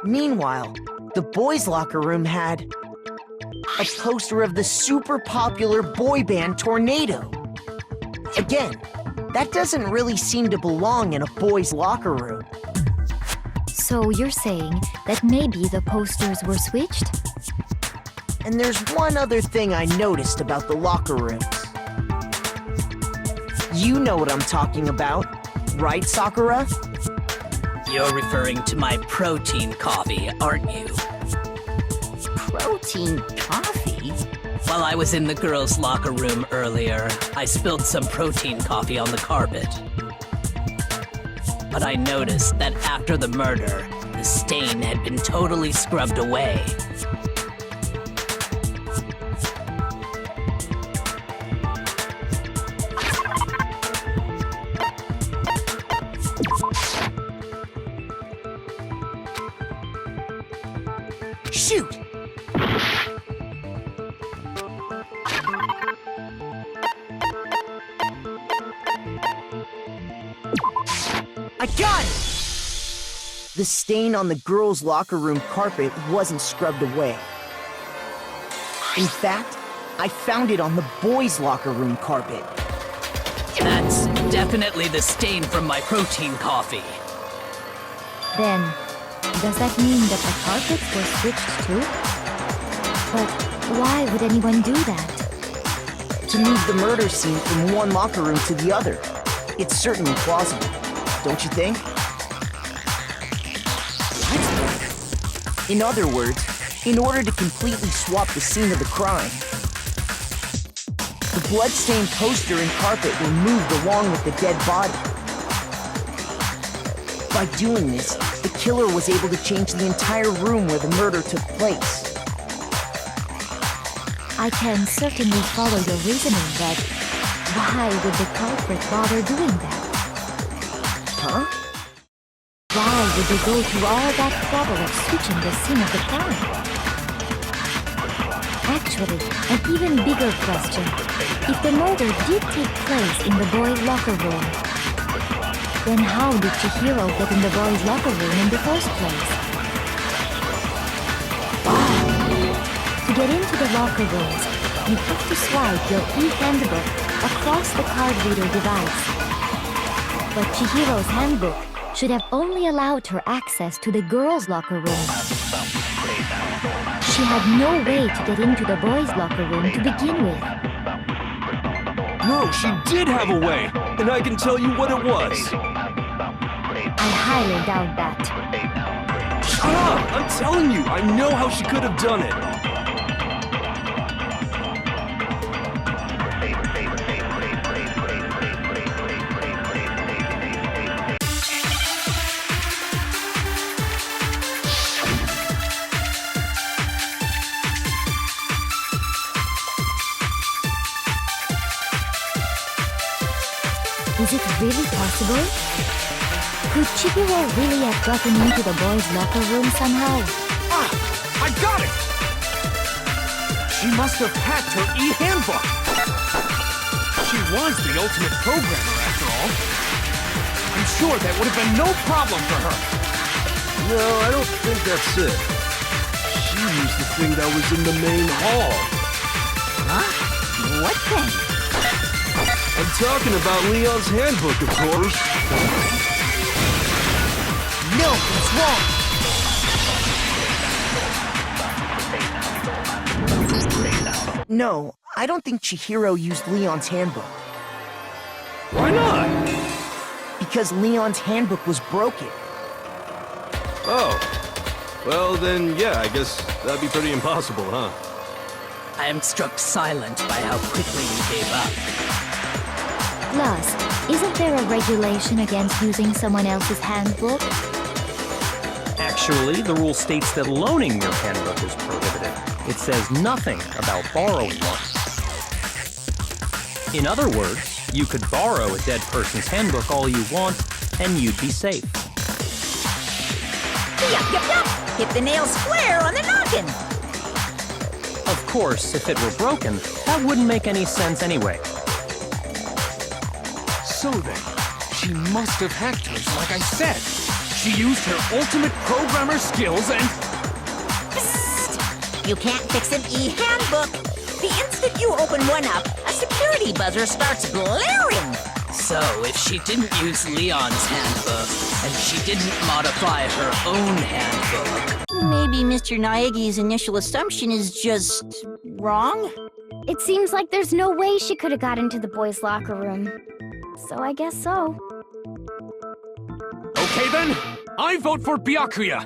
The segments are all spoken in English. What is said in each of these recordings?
Meanwhile, the boys' locker room had a poster of the super popular boy band Tornado. Again, that doesn't really seem to belong in a boys' locker room. So you're saying that maybe the posters were switched? And there's one other thing I noticed about the locker rooms. You know what I'm talking about, right, Sakura? You're referring to my protein coffee, aren't you? Protein coffee? While I was in the girls' locker room earlier, I spilled some protein coffee on the carpet. But I noticed that after the murder, the stain had been totally scrubbed away. Shoot! I got it! The stain on the girls' locker room carpet wasn't scrubbed away. In fact, I found it on the boys' locker room carpet. That's definitely the stain from my protein coffee. Then, does that mean that the carpets were switched too? But why would anyone do that? To move the murder scene from one locker room to the other. It's certainly plausible, don't you think? What? In other words, in order to completely swap the scene of the crime, the blood-stained poster and carpet were moved along with the dead body. By doing this, the killer was able to change the entire room where the murder took place. I can certainly follow your reasoning, but why would the culprit bother doing that? Huh? Why would they go through all that trouble of switching the scene of the crime? Actually, an even bigger question. If the murder did take place in the boys' locker room, then how did Chihiro get in the boys' locker room in the first place? Wow! To get into the locker rooms, you have to swipe your e-handbook across the card reader device. But Chihiro's handbook should have only allowed her access to the girls' locker room. She had no way to get into the boys' locker room to begin with. No, she did have a way, and I can tell you what it was. I highly doubt that. Shut up! I'm telling you, I know how she could have done it. Is it really possible? Could Chihiro really have gotten into the boys' locker room somehow? Ah! I got it! She must have hacked her e-handbook. She was the ultimate programmer, after all. I'm sure that would have been no problem for her. No, I don't think that's it. She used the thing that was in the main hall. Huh? What thing? I'm talking about Leon's handbook, of course. No, it's wrong! No, I don't think Chihiro used Leon's handbook. Why not? Because Leon's handbook was broken. Oh. Well, then, yeah, I guess that'd be pretty impossible, huh? I am struck silent by how quickly you gave up. Plus, isn't there a regulation against using someone else's handbook? Actually, the rule states that loaning your handbook is prohibited. It says nothing about borrowing one. In other words, you could borrow a dead person's handbook all you want, and you'd be safe. Yup, yup, yup! Hit the nail square on the noggin! Of course, if it were broken, that wouldn't make any sense anyway. So then, she must have hacked hers like I said. She She used her ultimate programmer skills and... Psst! You can't fix an e-handbook. The instant you open one up, a security buzzer starts blaring. So, if she didn't use Leon's handbook, and she didn't modify her own handbook... Maybe Mr. Naegi's initial assumption is just wrong? It seems like there's no way she could have got into the boys' locker room. So I guess so. Okay then, I vote for Byakuya.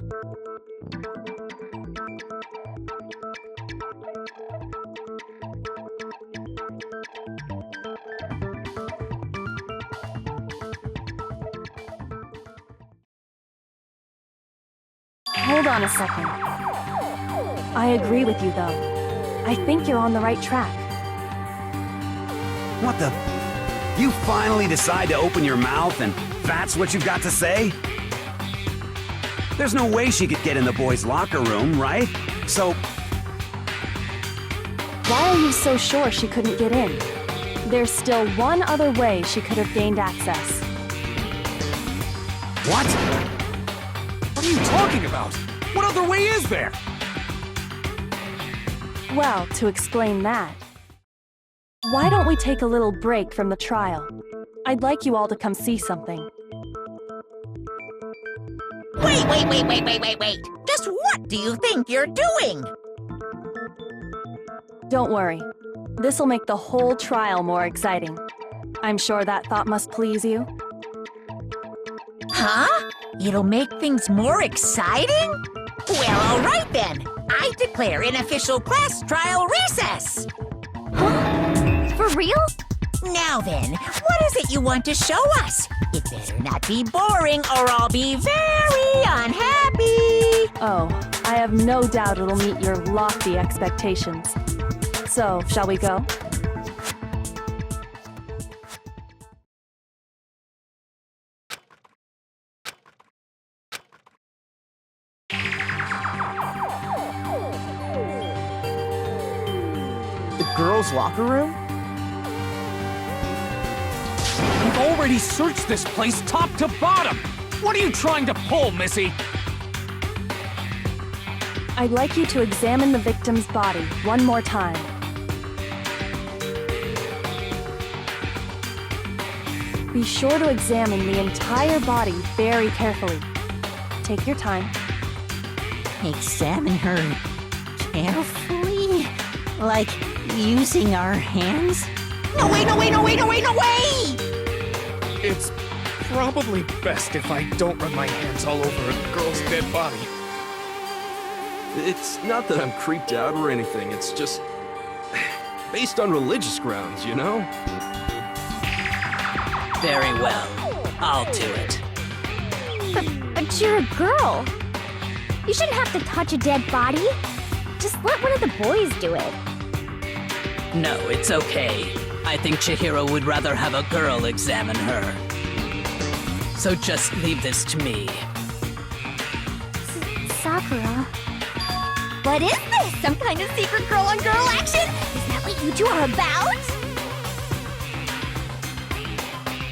Hold on a second. I agree with you, though. I think you're on the right track. What the? You finally decide to open your mouth and that's what you've got to say? There's no way she could get in the boys' locker room, right? So... Why are you so sure she couldn't get in? There's still one other way she could have gained access. What? What are you talking about? What other way is there? Well, to explain that, why don't we take a little break from the trial? I'd like you all to come see something. Wait. Just what do you think you're doing? Don't worry. This'll make the whole trial more exciting. I'm sure that thought must please you. Huh? It'll make things more exciting? Well, all right then. I declare an official class trial recess. For real? Now then, what is it you want to show us? It better not be boring or I'll be very unhappy. Oh, I have no doubt it'll meet your lofty expectations. So, shall we go? The girls' locker room? We've already searched this place top to bottom! What are you trying to pull, Missy? I'd like you to examine the victim's body one more time. Be sure to examine the entire body very carefully. Take your time. Examine her carefully? Like using our hands? No way! It's probably best if I don't run my hands all over a girl's dead body. It's not that I'm creeped out or anything, it's just... based on religious grounds, you know? Very well. I'll do it. But you're a girl. You shouldn't have to touch a dead body. Just let one of the boys do it. No, it's okay. I think Chihiro would rather have a girl examine her. So just leave this to me. Sakura. What is this? Some kind of secret girl-on-girl action? Is that what you two are about?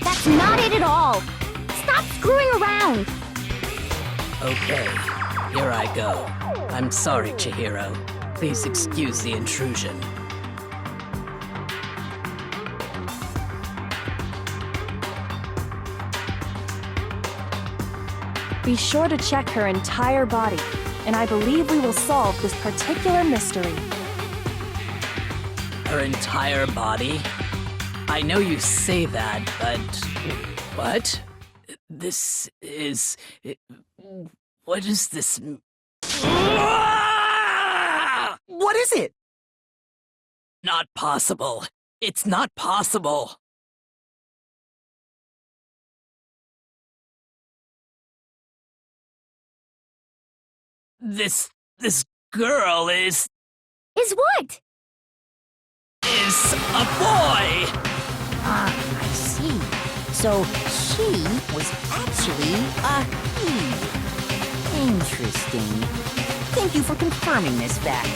That's not it at all. Stop screwing around. Okay, here I go. I'm sorry, Chihiro. Please excuse the intrusion. Be sure to check her entire body, and I believe we will solve this particular mystery. Her entire body? I know you say that, but... What? This is... What is this... What is it? Not possible. It's not possible. This girl is What? a boy! Ah, I see. So she was actually a he. Interesting. Thank you for confirming this fact.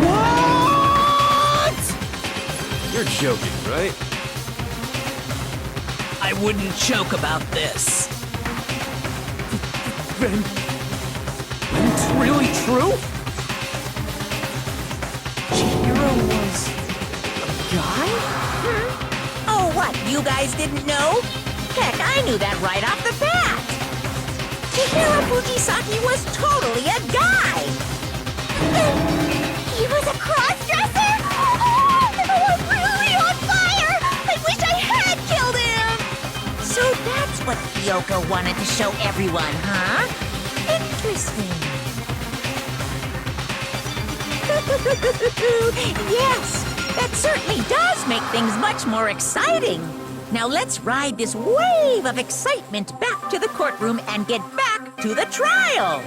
What? You're joking, right? I wouldn't joke about this. Then it's really true? Chihiro was a guy? Oh, what? You guys didn't know? Heck, I knew that right off the bat. Chihiro Fujisaki was totally a guy. He was a cross-dresser? Oh, I'm really on fire! I wish I had killed him! So that's what Kyoko wanted to show everyone, huh? Interesting. Yes, that certainly does make things much more exciting. Now let's ride this wave of excitement back to the courtroom and get back to the trial.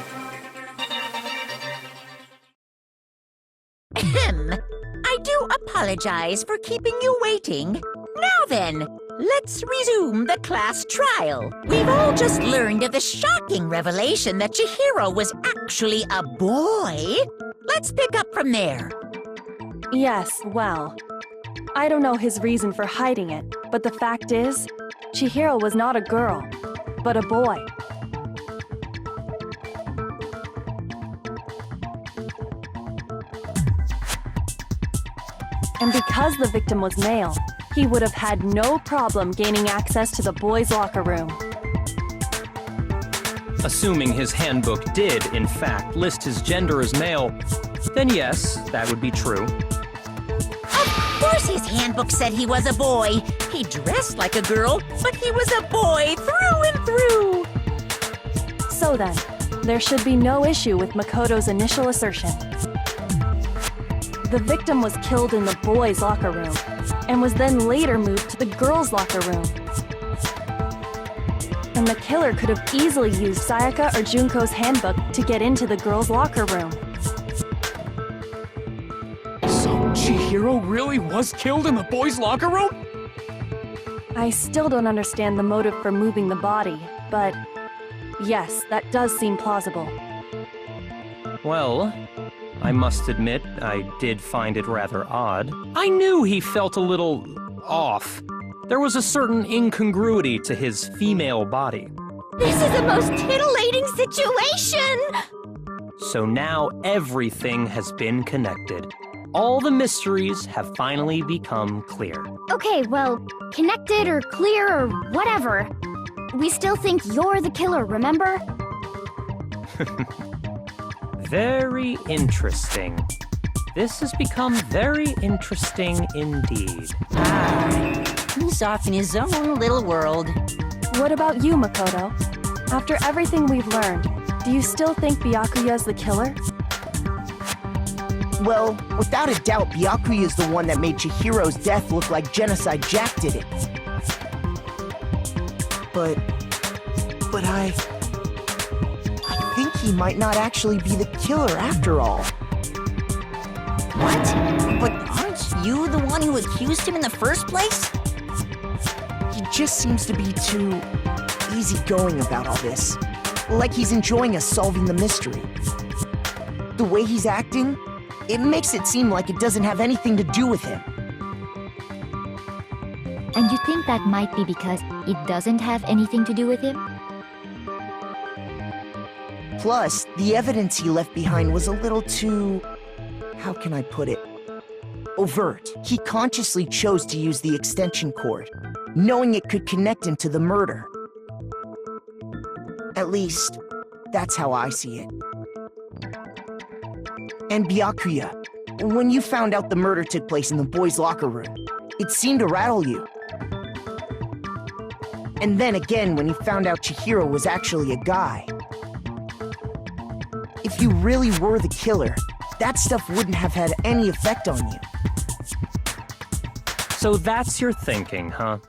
Ahem. I do apologize for keeping you waiting. Now then, let's resume the class trial. We've all just learned of the shocking revelation that Chihiro was actually a boy. Let's pick up from there. Yes, well, I don't know his reason for hiding it, but the fact is, Chihiro was not a girl, but a boy. And because the victim was male, he would have had no problem gaining access to the boys' locker room. Assuming his handbook did, in fact, list his gender as male, then yes, that would be true. Of course his handbook said he was a boy. He dressed like a girl, but he was a boy through and through. So then, there should be no issue with Makoto's initial assertion. The victim was killed in the boys' locker room, and was then later moved to the girls' locker room. And the killer could have easily used Sayaka or Junko's handbook to get into the girls' locker room. So Chihiro really was killed in the boys' locker room? I still don't understand the motive for moving the body, but yes, that does seem plausible. Well, I must admit, I did find it rather odd. I knew he felt a little off. There was a certain incongruity to his female body. This is the most titillating situation! So now everything has been connected. All the mysteries have finally become clear. Okay, well, connected or clear or whatever. We still think you're the killer, remember? Very interesting. This has become very interesting indeed. He's off in his own little world. What about you, Makoto? After everything we've learned, do you still think Byakuya's the killer? Well, without a doubt, Byakuya is the one that made Chihiro's death look like Genocide Jack did it. But I think he might not actually be the killer after all. What? But aren't you the one who accused him in the first place? He just seems to be too easygoing about all this. Like he's enjoying us solving the mystery. The way he's acting, it makes it seem like it doesn't have anything to do with him. And you think that might be because it doesn't have anything to do with him? Plus, the evidence he left behind was a little too... how can I put it? Overt. He consciously chose to use the extension cord, knowing it could connect him to the murder. At least, that's how I see it. And Byakuya, when you found out the murder took place in the boys' locker room, it seemed to rattle you. And then again when you found out Chihiro was actually a guy. If you really were the killer, that stuff wouldn't have had any effect on you. So that's your thinking, huh?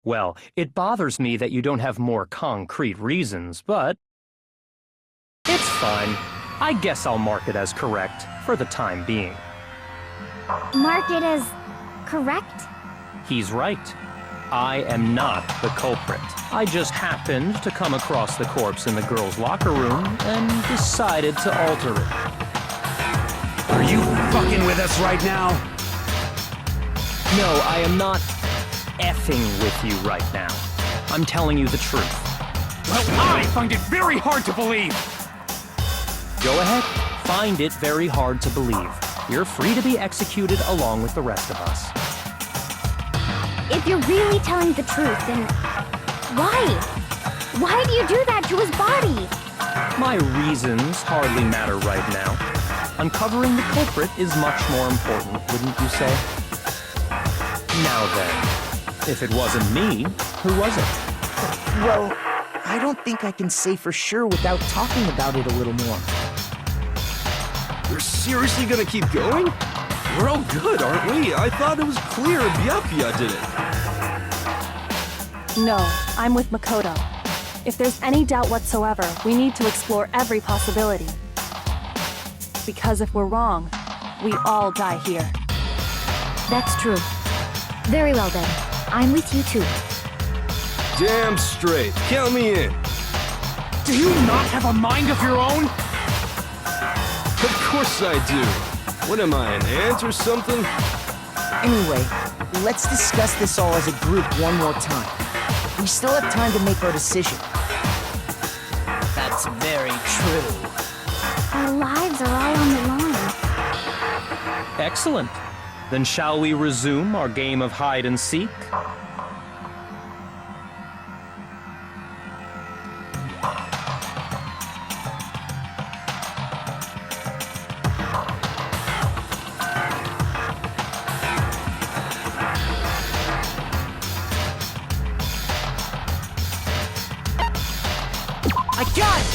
Well, it bothers me that you don't have more concrete reasons, but it's fine. I guess I'll mark it as correct for the time being. Mark it as correct? He's right. I am not the culprit. I just happened to come across the corpse in the girls' locker room and decided to alter it. Are you fucking with us right now? No, I am not effing with you right now. I'm telling you the truth. Well, I find it very hard to believe. Go ahead, find it very hard to believe. You're free to be executed along with the rest of us. If you're really telling the truth, then why? Why do you do that to his body? My reasons hardly matter right now. Uncovering the culprit is much more important, wouldn't you say? Now then, if it wasn't me, who was it? Well, I don't think I can say for sure without talking about it a little more. You're seriously gonna keep going? We're all good, aren't we? I thought it was clear Byakuya did it. No, I'm with Makoto. If there's any doubt whatsoever, we need to explore every possibility. Because if we're wrong, we all die here. That's true. Very well then. I'm with you too. Damn straight. Count me in. Do you not have a mind of your own? Of course I do. What am I, an ant or something? Anyway, let's discuss this all as a group one more time. We still have time to make our decision. That's very true. Our lives are all on the line. Excellent. Then shall we resume our game of hide and seek? I got it!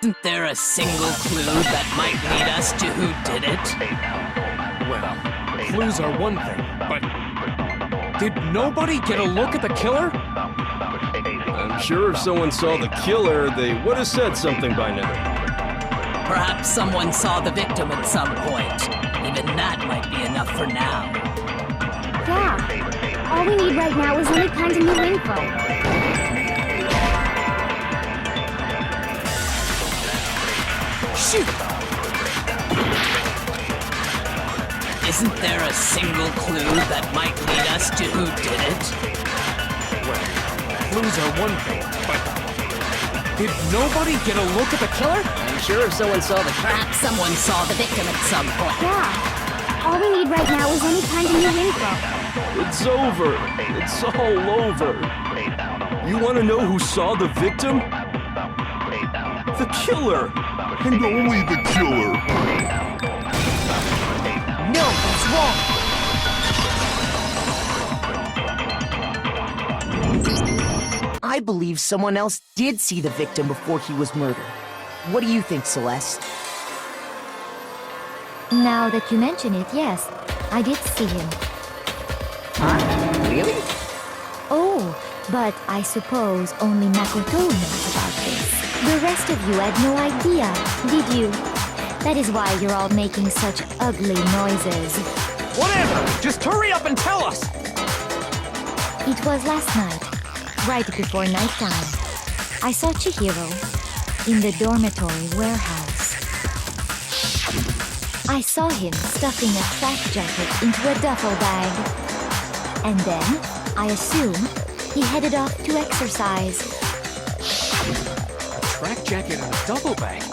Isn't there a single clue that might lead us to who did it? Well, clues are one thing, but did nobody get a look at the killer? I'm sure if someone saw the killer, they would have said something by now. Perhaps someone saw the victim at some point. Even that might be enough for now. Yeah. All we need right now is any kind of new info. Shoot! Isn't there a single clue that might lead us to who did it? Well, clues are one thing, but did nobody get a look at the killer? I'm sure if someone saw the perhaps someone saw the victim at some point. Yeah. All we need right now is any kind of new info. It's over. It's all over. You want to know who saw the victim? The killer. And only the killer. No, that's wrong! I believe someone else did see the victim before he was murdered. What do you think, Celeste? Now that you mention it, yes, I did see him. Huh? Really? Oh, but I suppose only Makoto knows about this. The rest of you had no idea, did you? That is why you're all making such ugly noises. Whatever! Just hurry up and tell us! It was last night, right before nighttime. I saw Chihiro in the dormitory warehouse. I saw him stuffing a track jacket into a duffel bag. And then, I assume, he headed off to exercise. A track jacket and a duffel bag?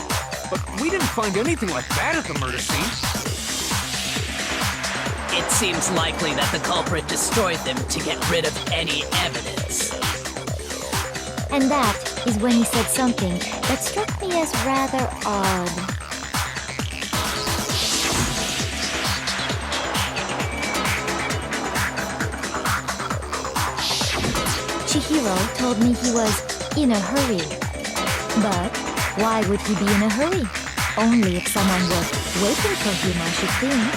But we didn't find anything like that at the murder scene. It seems likely that the culprit destroyed them to get rid of any evidence. And that is when he said something that struck me as rather odd. Chihiro told me he was in a hurry. But why would he be in a hurry? Only if someone was waiting for him, I should think.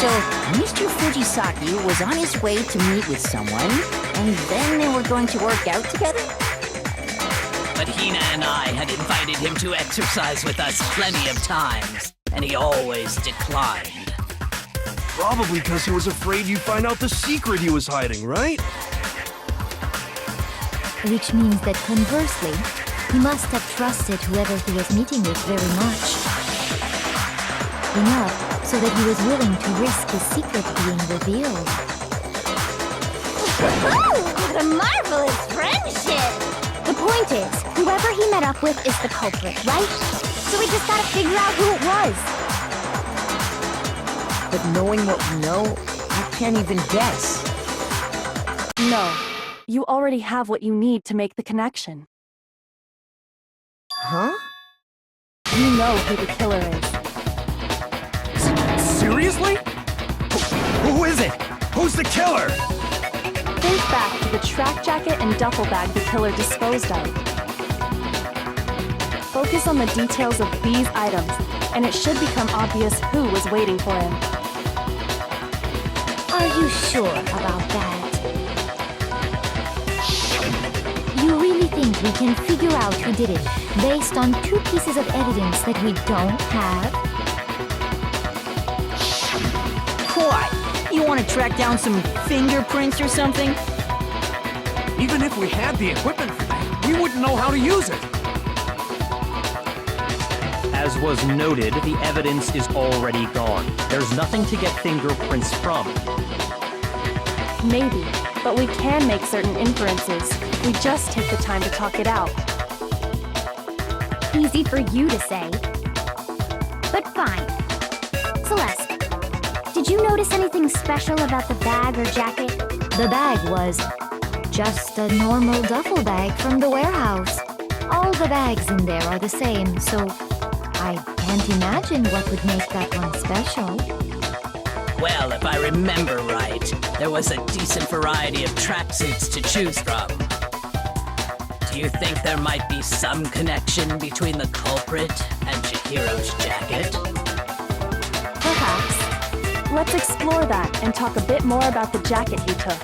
So, Mr. Fujisaki was on his way to meet with someone, and then they were going to work out together? But Hina and I had invited him to exercise with us plenty of times, and he always declined. Probably because he was afraid you'd find out the secret he was hiding, right? Which means that conversely, he must have trusted whoever he was meeting with very much. Enough so that he was willing to risk his secret being revealed. What a marvelous friendship! The point is, whoever he met up with is the culprit, right? So we just gotta figure out who it was. But knowing what we know, I can't even guess. No. You already have what you need to make the connection. Huh? You know who the killer is. Seriously? Who is it? Who's the killer? Think back to the track jacket and duffel bag the killer disposed of. Focus on the details of these items, and it should become obvious who was waiting for him. Are you sure about that? You really think we can figure out who did it based on 2 pieces of evidence that we don't have? What? You want to track down some fingerprints or something? Even if we had the equipment for that, we wouldn't know how to use it. As was noted, the evidence is already gone. There's nothing to get fingerprints from. Maybe, but we can make certain inferences. We just take the time to talk it out. Easy for you to say. But fine. Celeste, did you notice anything special about the bag or jacket? The bag was just a normal duffel bag from the warehouse. All the bags in there are the same, so I can't imagine what would make that one special. Well, if I remember right, there was a decent variety of tracksuits to choose from. Do you think there might be some connection between the culprit and Chihiro's jacket? Perhaps. Let's explore that and talk a bit more about the jacket he took.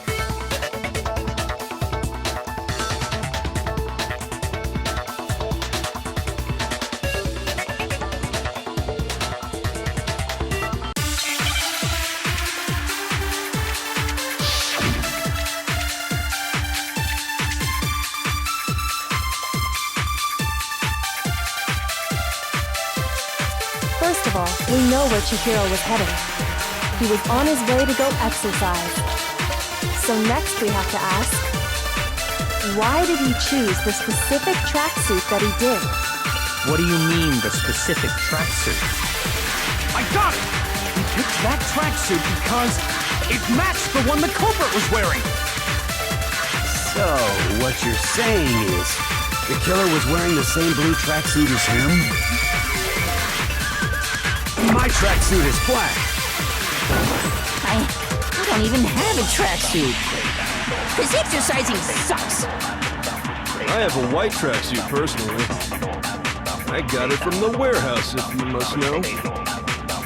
First of all, we know where Chihiro was heading. He was on his way to go exercise. So next we have to ask, why did he choose the specific tracksuit that he did? What do you mean, the specific tracksuit? I got it! He picked that tracksuit because it matched the one the culprit was wearing. So, what you're saying is, the killer was wearing the same blue tracksuit as him? My tracksuit is black. I don't even have a tracksuit. This exercising sucks. I have a white tracksuit personally. I got it from the warehouse, if you must know.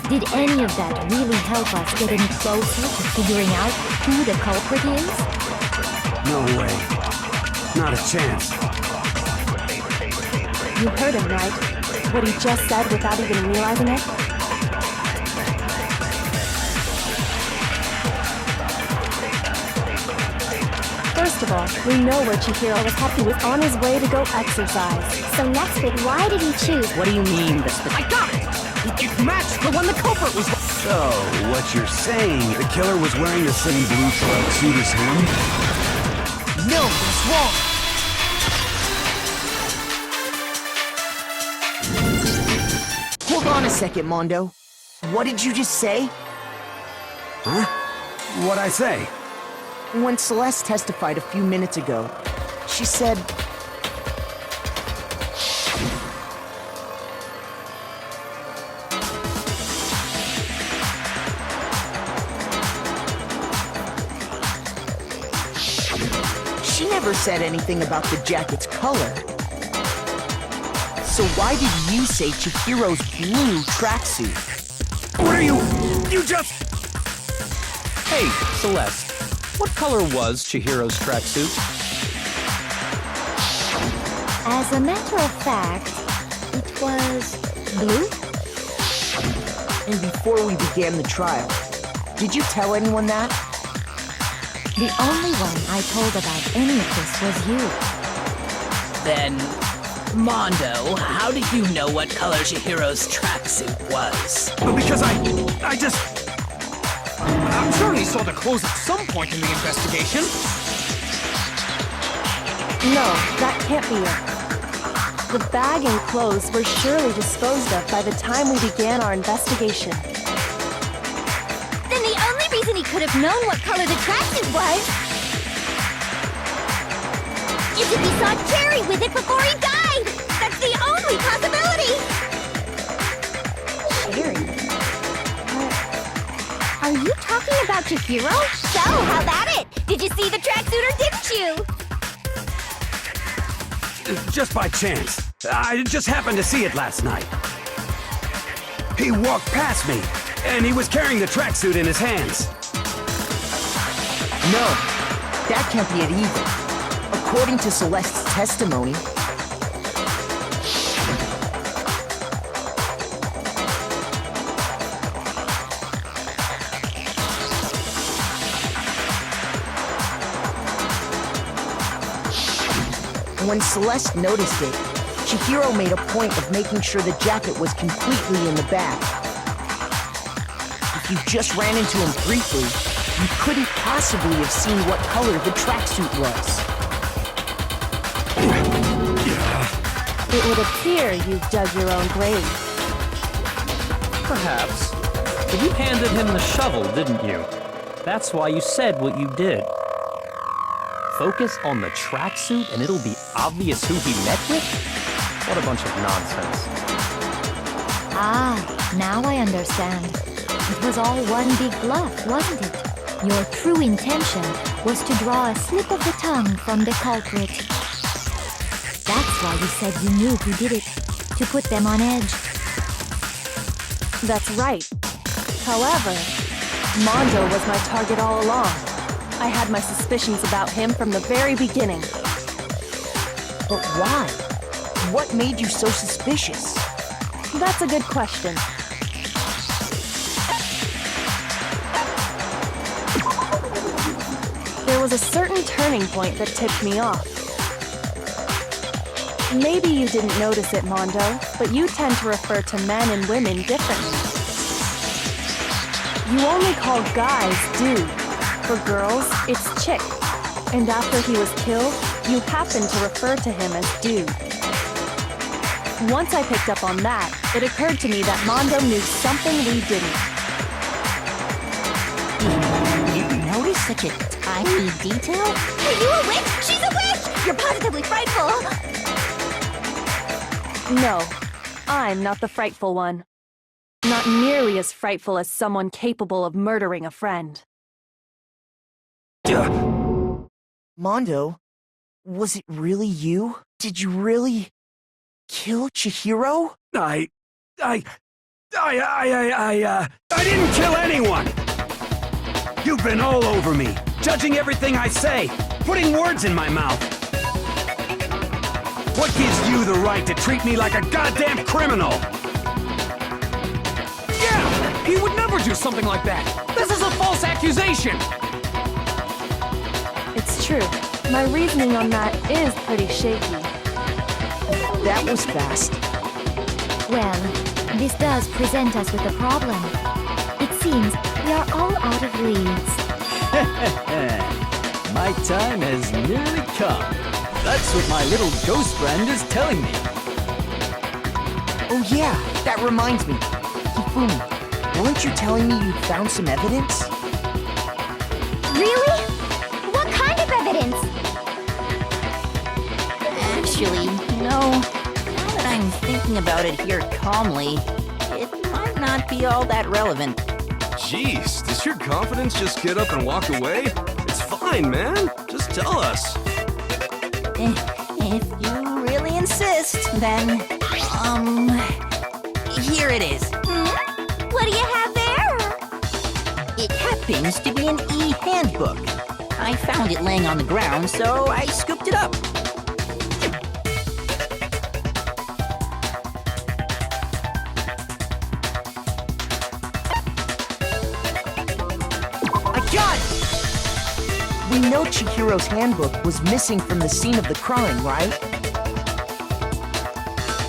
Did any of that really help us get any closer to figuring out who the culprit is? No way. Not a chance. You heard him, right? What he just said without even realizing it? First of all, we know where Chihiro was headed. He was on his way to go exercise. So next bit, why did he choose? What do you mean, the I got it! It matched the one the culprit was. So, what you're saying, the killer was wearing the same blue tracksuit as him? No, that's wrong. Hold on a second, Mondo. What did you just say? Huh? What'd I say? When Celeste testified a few minutes ago, she said... she never said anything about the jacket's color. So why did you say Chihiro's blue tracksuit? What are you? You just... Hey, Celeste, what color was Chihiro's tracksuit? As a matter of fact, it was blue? And before we began the trial, did you tell anyone that? The only one I told about any of this was you. Then, Mondo, how did you know what color Chihiro's tracksuit was? Because I just... I'm sure he saw the clothes at some point in the investigation. No, that can't be it. The bag and clothes were surely disposed of by the time we began our investigation. Then the only reason he could have known what color the tracksuit was is if he saw Cherry with it before he died! That's the only possibility! Cherry? Are you talking about Chihiro? So, how about it? Did you see the tracksuit or didn't you? Just by chance. I just happened to see it last night. He walked past me, and he was carrying the tracksuit in his hands. No, that can't be it either. According to Celeste's testimony, when Celeste noticed it, Chihiro made a point of making sure the jacket was completely in the bag. If you just ran into him briefly, you couldn't possibly have seen what color the tracksuit was. It would appear you dug your own grave. Perhaps. But you handed him the shovel, didn't you? That's why you said what you did. Focus on the tracksuit and it'll be obvious who he met with? What a bunch of nonsense. Ah, now I understand. It was all one big bluff, wasn't it? Your true intention was to draw a slip of the tongue from the culprit. That's why you said you knew who did it, to put them on edge. That's right. However, Mondo was my target all along. I had my suspicions about him from the very beginning. But why? What made you so suspicious? That's a good question. There was a certain turning point that tipped me off. Maybe you didn't notice it, Mondo, but you tend to refer to men and women differently. You only call guys dude. For girls, it's chick. And after he was killed, you happened to refer to him as dude. Once I picked up on that, it occurred to me that Mondo knew something we didn't. You notice such a tiny detail? Are you a witch? She's a witch! You're positively frightful! No, I'm not the frightful one. Not nearly as frightful as someone capable of murdering a friend. Mondo, was it really you? Did you really kill Chihiro? I didn't kill anyone! You've been all over me, judging everything I say, putting words in my mouth. What gives you the right to treat me like a goddamn criminal? Yeah! He would never do something like that! This is a false accusation! It's true. My reasoning on that is pretty shaky. That was fast. Well, this does present us with a problem. It seems we are all out of leads. My time has nearly come. That's what my little ghost friend is telling me. Oh yeah, that reminds me. Hifumi, weren't you telling me you'd found some evidence? Really? What kind of evidence? Actually, no. Now that I'm thinking about it here calmly, it might not be all that relevant. Jeez, does your confidence just get up and walk away? It's fine, man. Just tell us. If you really insist, then, here it is. What do you have there? It happens to be an e-handbook. I found it laying on the ground, so I scooped it up. I got it! We know Chihiro's handbook was missing from the scene of the crime, right?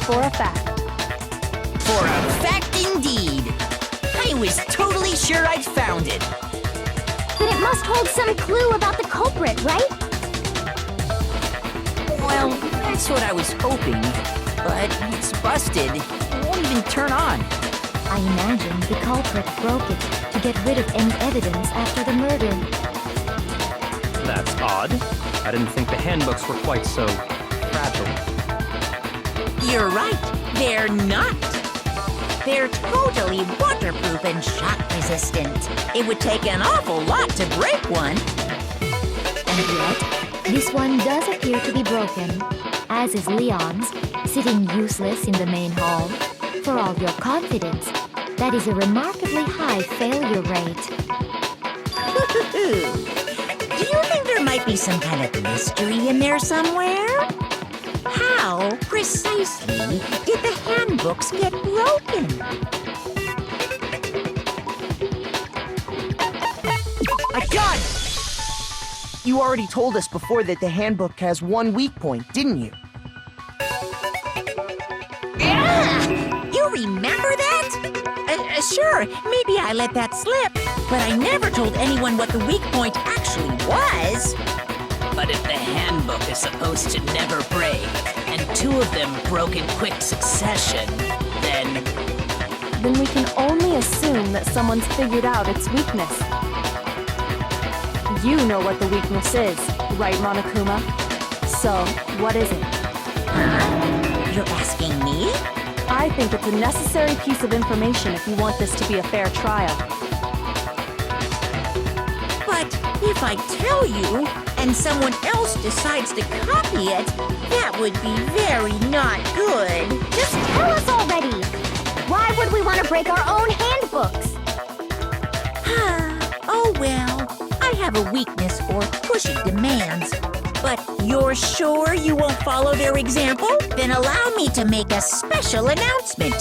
For a fact. For a fact indeed. I was totally sure I'd found it. Then it must hold some clue about the culprit, right? Well, that's what I was hoping. But it's busted. It won't even turn on. I imagine the culprit broke it to get rid of any evidence after the murder. That's odd. I didn't think the handbooks were quite so fragile. You're right. They're not. They're totally waterproof and shock resistant. It would take an awful lot to break one. And yet, this one does appear to be broken, as is Leon's, sitting useless in the main hall. For all your confidence, that is a remarkably high failure rate. Do you think there might be some kind of mystery in there somewhere? How precisely did the handbooks get broken? I got it! You already told us before that the handbook has one weak point, didn't you? You remember that? Sure, maybe I let that slip, but I never told anyone what the weak point actually was. But if the handbook is supposed to never break, and two of them broke in quick succession, then Then we can only assume that someone's figured out its weakness. You know what the weakness is, right, Monokuma? So, what is it? You're asking me? I think it's a necessary piece of information if you want this to be a fair trial. But if I tell you, and someone else decides to copy it, that would be very not good. Just tell us already! Why would we want to break our own handbooks? Oh well, I have a weakness for pushy demands. But you're sure you won't follow their example? Then allow me to make a special announcement.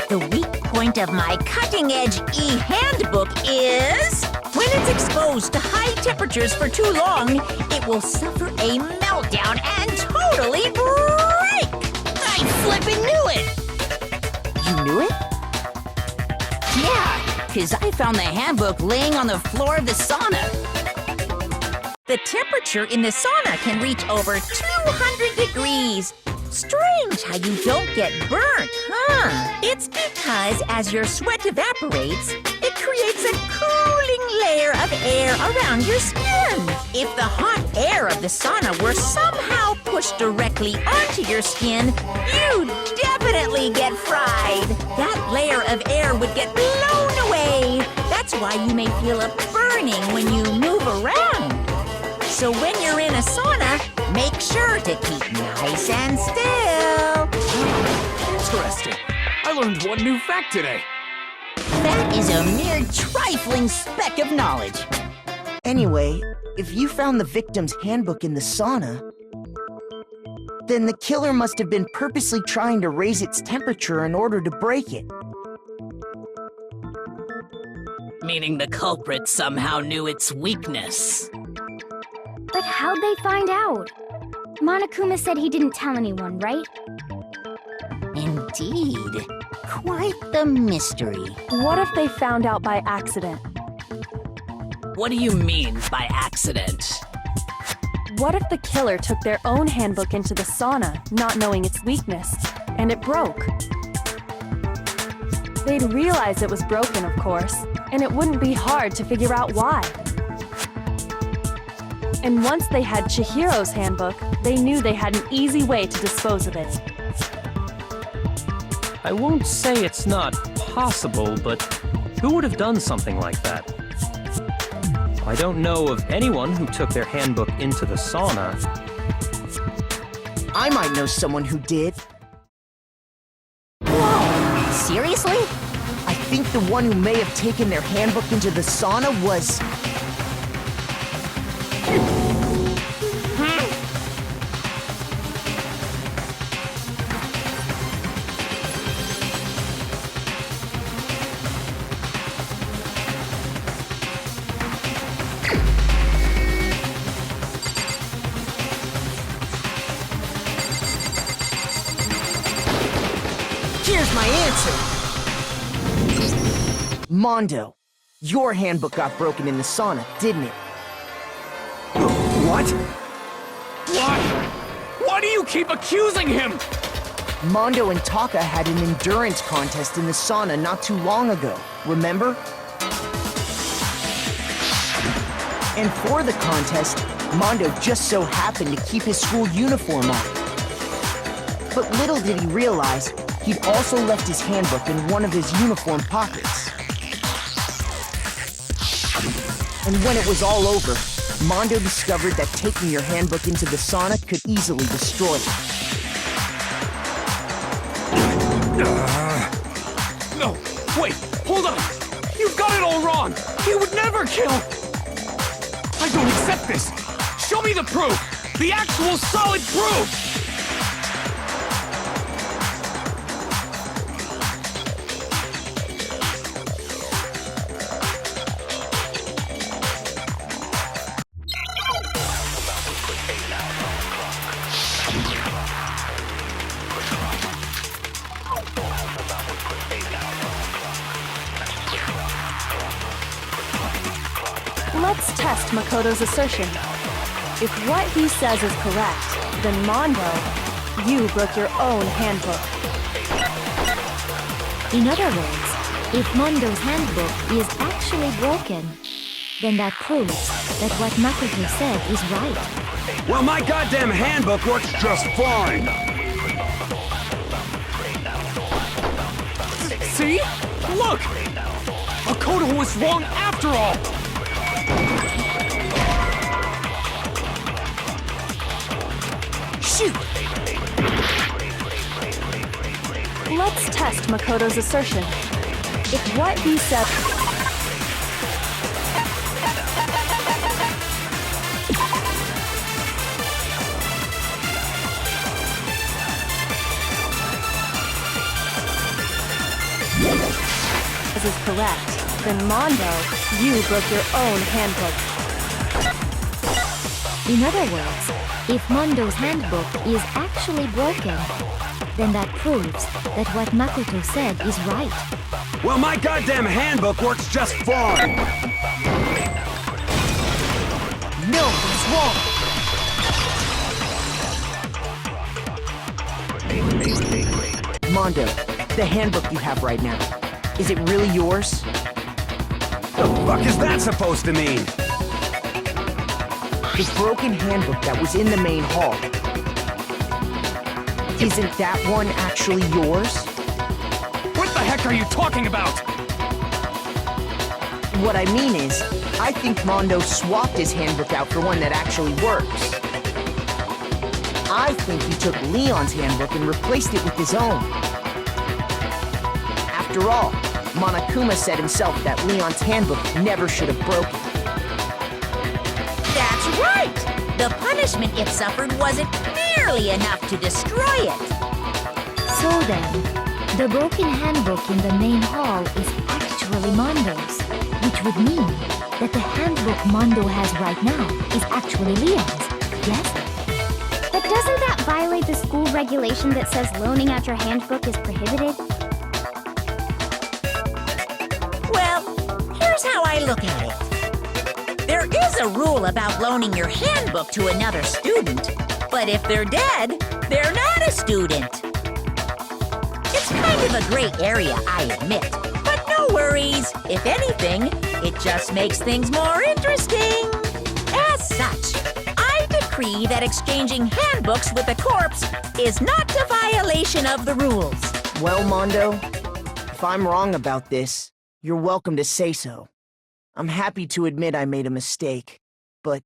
The weak point of my cutting-edge e-handbook is... when it's exposed to high temperatures for too long, it will suffer a meltdown and totally break! I flippin' knew it! You knew it? Yeah, because I found the handbook laying on the floor of the sauna. The temperature in the sauna can reach over 200 degrees. Strange how you don't get burnt, huh? It's because as your sweat evaporates, it creates a cooling layer of air around your skin. If the hot air of the sauna were somehow pushed directly onto your skin, you'd definitely get fried. That layer of air would get blown away. That's why you may feel a burning when you move around. So when you're in a sauna, make sure to keep nice and still. Interesting. I learned one new fact today. That is a mere trifling speck of knowledge. Anyway, if you found the victim's handbook in the sauna, then the killer must have been purposely trying to raise its temperature in order to break it. meaning the culprit somehow knew its weakness. But how'd they find out? Monokuma said he didn't tell anyone, right? Indeed. Quite the mystery. What if they found out by accident? What do you mean by accident? What if the killer took their own handbook into the sauna, not knowing its weakness, and it broke? They'd realize it was broken, of course, and it wouldn't be hard to figure out why. And once they had Chihiro's handbook, they knew they had an easy way to dispose of it. I won't say it's not possible, but who would have done something like that? I don't know of anyone who took their handbook into the sauna. I might know someone who did. Whoa! Seriously? I think the one who may have taken their handbook into the sauna was... Here's my answer! Mondo, your handbook got broken in the sauna, didn't it? What? Why? Why do you keep accusing him? Mondo and Taka had an endurance contest in the sauna not too long ago, remember? And for the contest, Mondo just so happened to keep his school uniform on. But little did he realize, he'd also left his handbook in one of his uniform pockets. And when it was all over, Mondo discovered that taking your handbook into the sauna could easily destroy it. No, wait, hold on. You've got it all wrong. He would never kill. I don't accept this. Show me the proof. The actual solid proof. Let's test Makoto's assertion. If what he says is correct, then Mondo, you broke your own handbook. In other words, if Mondo's handbook is actually broken, then that proves that what Makoto said is right. Well, my goddamn handbook works just fine! See? Look! Makoto was wrong after all! Shoot! Let's test Makoto's assertion. If what he said... is correct, then Mondo, you broke your own handbook. In other words, if Mondo's handbook is actually broken, then that proves that what Makoto said is right. Well, my goddamn handbook works just fine! No, he's wrong! Mondo, the handbook you have right now, is it really yours? The fuck is that supposed to mean? The broken handbook that was in the main hall. Isn't that one actually yours? What the heck are you talking about? What I mean is, I think Mondo swapped his handbook out for one that actually works. I think he took Leon's handbook and replaced it with his own. After all, Monokuma said himself that Leon's handbook never should have broken. That's right! The punishment it suffered wasn't nearly enough to destroy it. So then, the broken handbook in the main hall is actually Mondo's, which would mean that the handbook Mondo has right now is actually Leon's, yes? But doesn't that violate the school regulation that says loaning out your handbook is prohibited? Well, here's how I look at it. There is a rule about loaning your handbook to another student, but if they're dead, they're not a student. It's kind of a gray area, I admit, but no worries. If anything, it just makes things more interesting. As such, I decree that exchanging handbooks with a corpse is not a violation of the rules. Well, Mondo, if I'm wrong about this, you're welcome to say so. I'm happy to admit I made a mistake, but...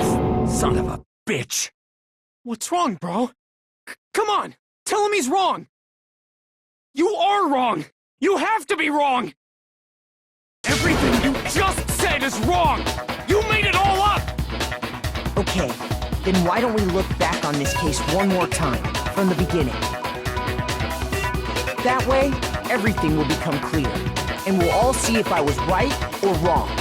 Son of a bitch! What's wrong, bro? Come on! Tell him he's wrong! You are wrong! You have to be wrong! Everything you just said is wrong! You made it all up! Okay, then why don't we look back on this case one more time, from the beginning? That way, everything will become clear, and we'll all see if I was right or wrong.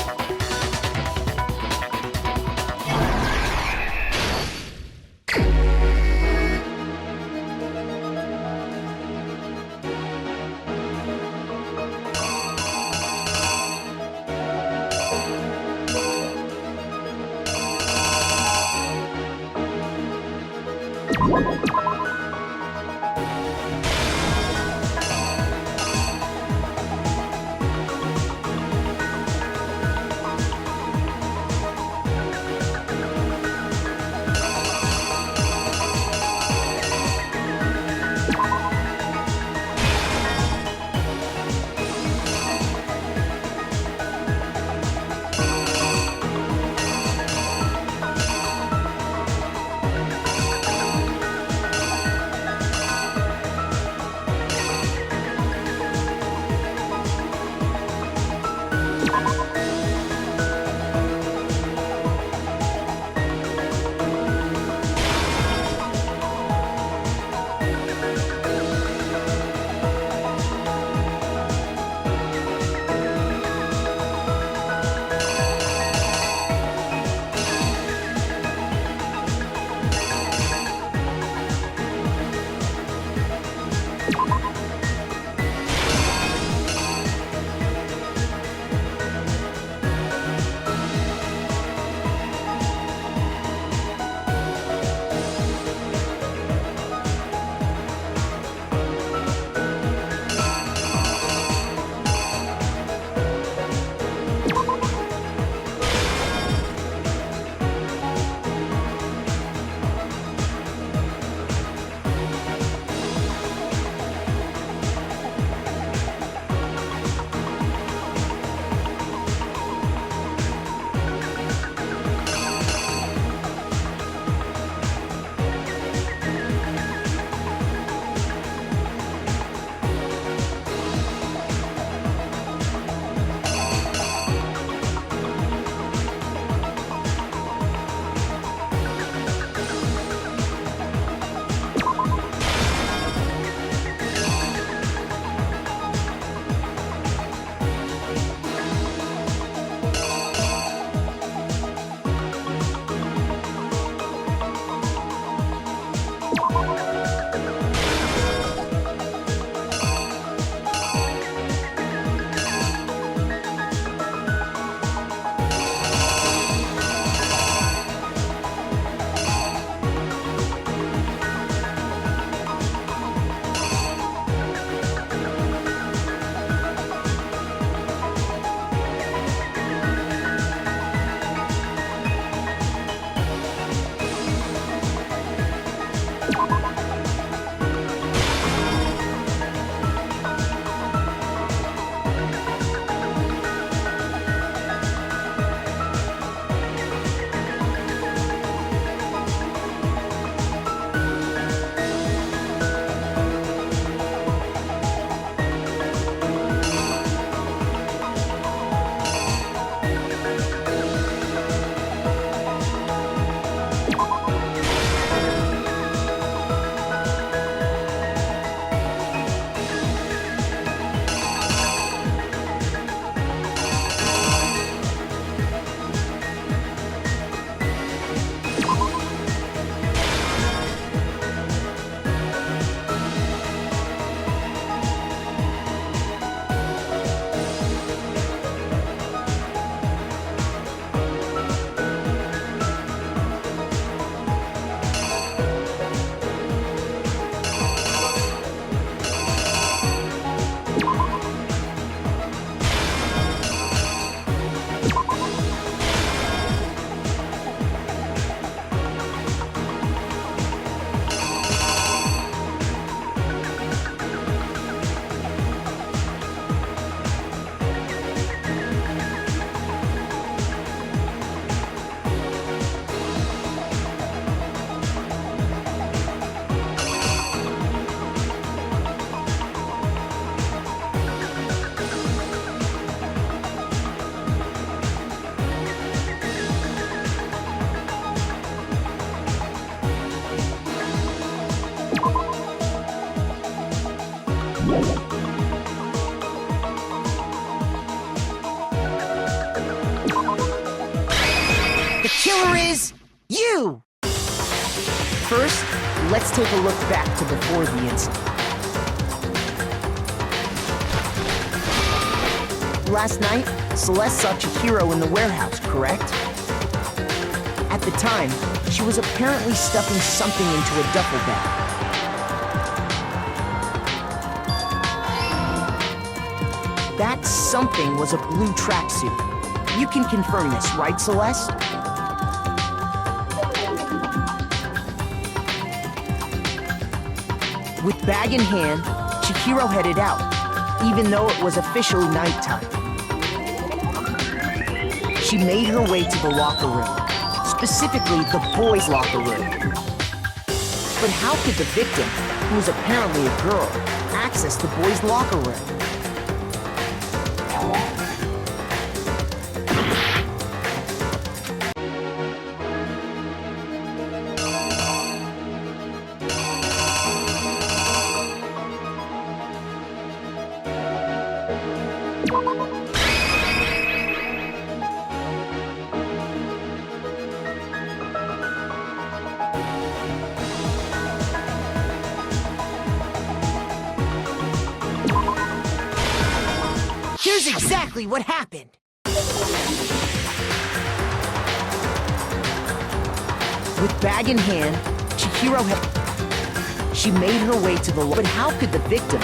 The killer is you! First, let's take a look back to before the incident. Last night, Celeste saw Chihiro in the warehouse, correct? At the time, she was apparently stuffing something into a duffel bag. That something was a blue tracksuit. You can confirm this, right, Celeste? With bag in hand, Chihiro headed out, even though it was officially nighttime. She made her way to the locker room, specifically the boys' locker room. But how could the victim, who was apparently a girl, access the boys' locker room? Here's exactly what happened. With bag in hand, Chihiro had... She made her way to the... But how could the victim...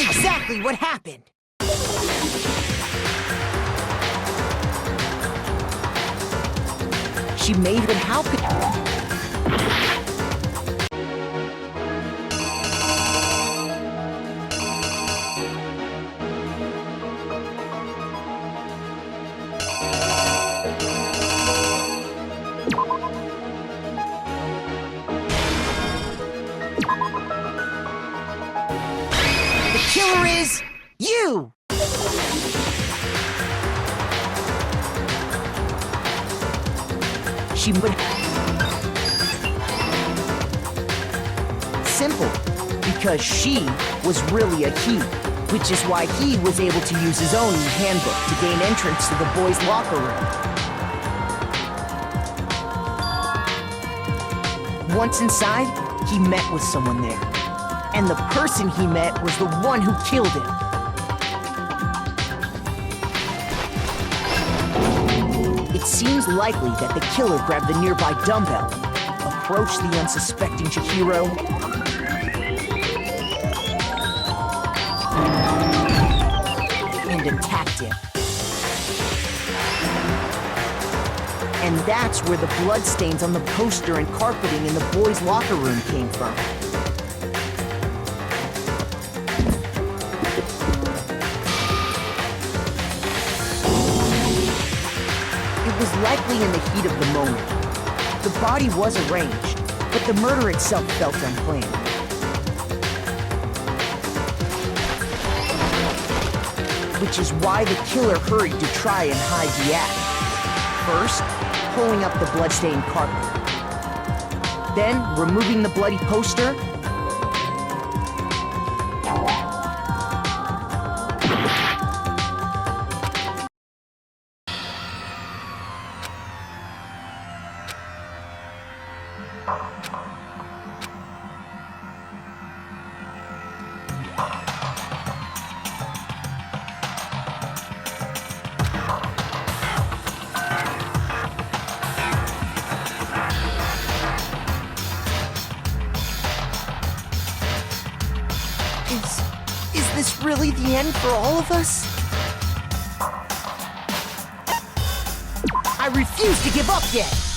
Exactly what happened. She made it. How could... The killer is you! She would... Simple. Because she was really a he, which is why he was able to use his own handbook to gain entrance to the boys' locker room. Once inside, he met with someone there. And the person he met was the one who killed him. It seems likely that the killer grabbed the nearby dumbbell, approached the unsuspecting Chihiro, and attacked him. And that's where the bloodstains on the poster and carpeting in the boys' locker room came from. It was likely in the heat of the moment. The body was arranged, but the murder itself felt unplanned. Which is why the killer hurried to try and hide the act. First, pulling up the bloodstained carpet. Then, removing the bloody poster. really the end for all of us? I refuse to give up yet!